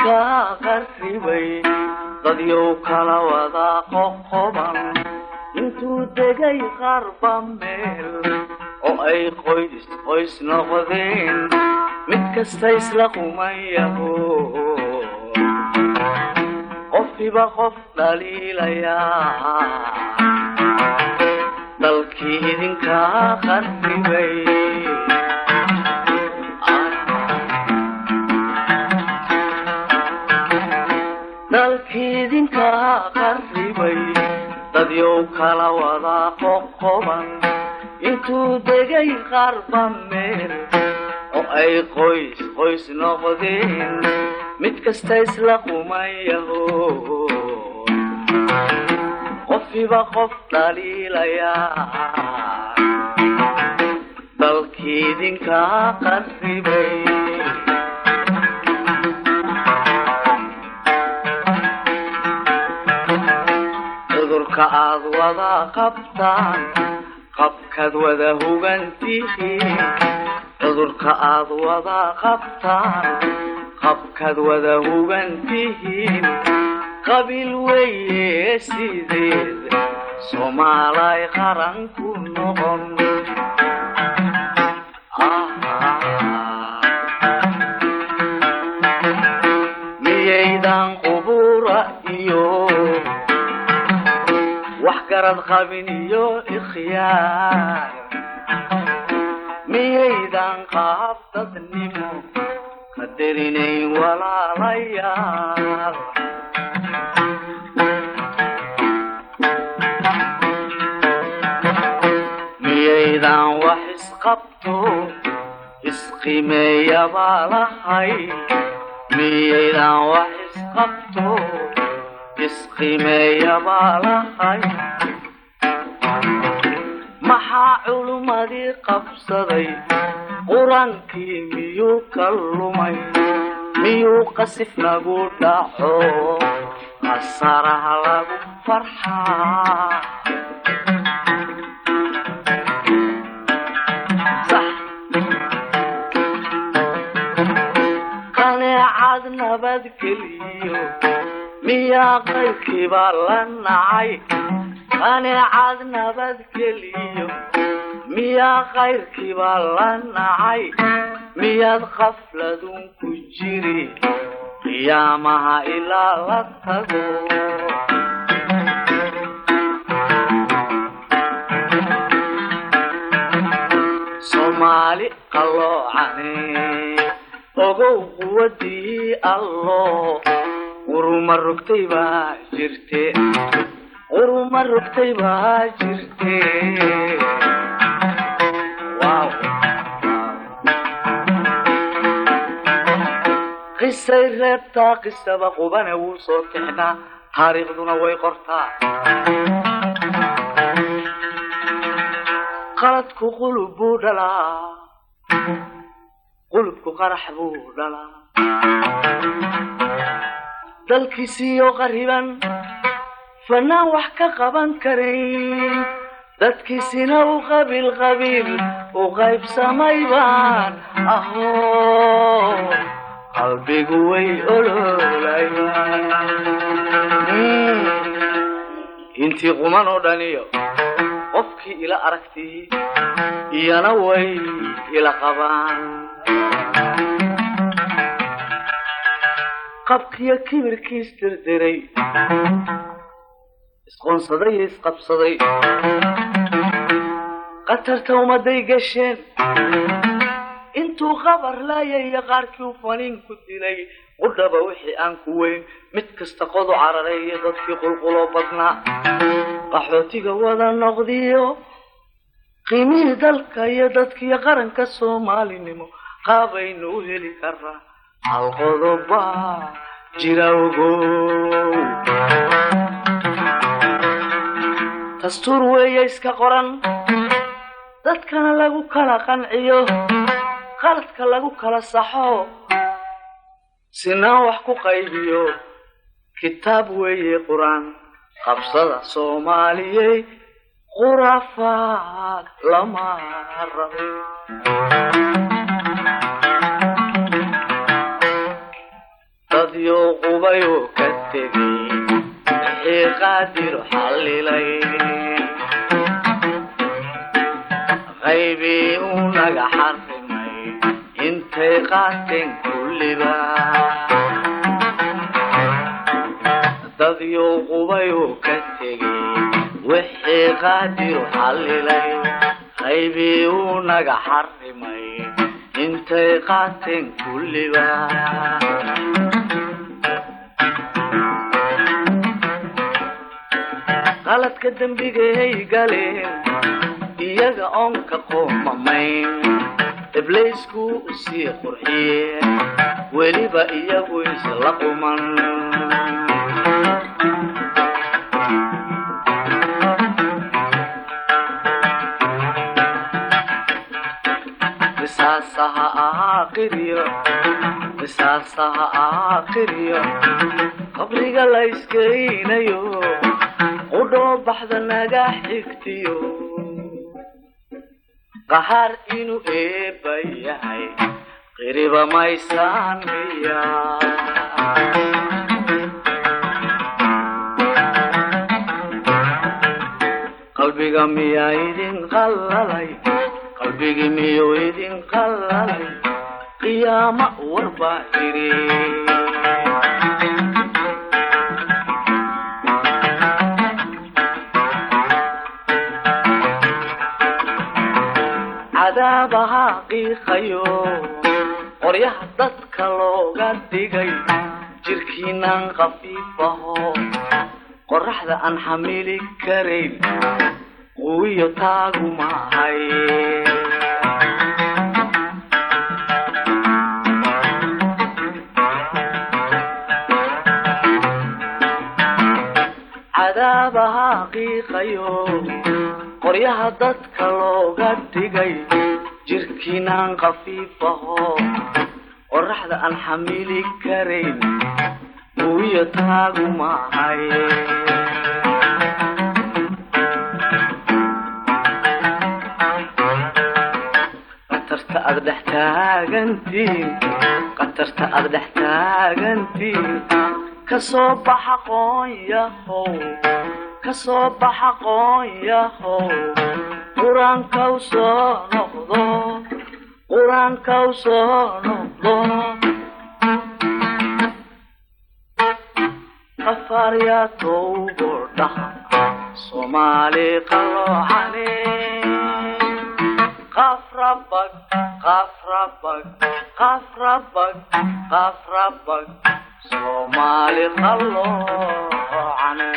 idinka qarribay dadyow kala wada qoqoban intuu degay qarba meel oo ay qoys noqdeen mid kasta isla qumayaho qofiba qof dhaliilayaa dalkii idinka qarribay dalkii idinka qarribay dadyow kala wada qoqoban intuu degay qarba meel oo ay qoys noqdeen mid kasta isla qumayaho qofiba qof dhaliilayaa dalkii idinka qarribay cudurka aad wada qabtaan qabkaad wada hugantihiin cudurka aad wada qabtaan qabkaad wada hugantihiin qabiil weeye sideed soomaalay qaran ku noqon miyaydan qubura iyo wax garad qabin iyo ikhyaar miyaydan qaab dadnimo qadarinayn walaalayaal miyaydan wax isqabto isqimeeya baa lahay miyaydan wax isqabto isqimeeya baa lahay maxaa culumadii qabsaday qur-aankii miyuu ka lumay miyuu qasif nagu dhaco qasaraha lagu farxaa qaneecad nabadgeliyo miyaa qayrkiiba la nacay qaneecad nabadgeliyo miyaa qayrkiiba la nacay miyaad qafladun ku jiri qiyaamaha ilaa la tago soomaali qalloocane ogow quwadii allo uruma rogtay baa jirte uruma rogtay baa jirte qisay reebtaa qisaba qubane wuu soo tixnaa taariikhduna way qortaa qaladku qulub buu dhalaa qulubku qarax buu dhalaa dalkiisiiyo qariban fanaan wax ka qaban karayn dadkiisina u qabiil u qaybsamay baan ahoo qalbigu way oloolayaan intii quman oo dhaniyo qofkii ila aragtii iyana way ila qabaan qabkiyo kibirkiis dirdiray isqoonsaday iyo isqabsaday qatarta ummaday gasheen intuu qabar laayay qaarkii u faniin ku dilay qudhaba wixii aan ku weyn mid kasta qodu cararay iyo dadkii qulquloo badnaa qaxootiga wada noqdiyo qiimihii dalka iyo dadkii qaranka soomaalinimo qaabaynu u heli karaa hal qodoba jira ogow dastuur weeye iska qoran dadkana lagu kala qanciyo qaladka lagu kala saxo sinaan wax ku qaybiyo kitaab weeye quraan qabsada soomaaliyey khuraafaad lama rabo قبيو كتبي قادر حللي غيبي ونقع حرمي انت قاتن كل با داديو قبيو كتبي وحي قادر حللي غيبي ونقع حرمي انت قاتن كل با qaladka dambigay galeen iyaga oon ka qoomamayn iblaysku u sii qurxiyeen weliba iyagu isla quman qisaasaha aakhiriyo qabriga la iskaynayo qudhoo baxda naga xigtiyo qahar inuu eebba yahay qiriba maysaan miya qalbiga miyaa idin qallalay qalbigi miyuu idin qallalay qiyaama warbaa iri cadaadaha qiiqayo qoryaha dadka looga dhigay jirkiinan khafiifaho qoraxda aan xamili karayn quwiyo taagu maahay cadaadaha qiiqayo qoryaha dadka looga dhigay jirkiinan khafiifaho qoraxda aan xamili karayn quwiyo taagu maahay qatarta aad dhex taagantiin kasoo baxa qoonyahow quraanka u soo noqdo qafarya towbo dhaha Somali qalooxane qafrabag Somali qalooxane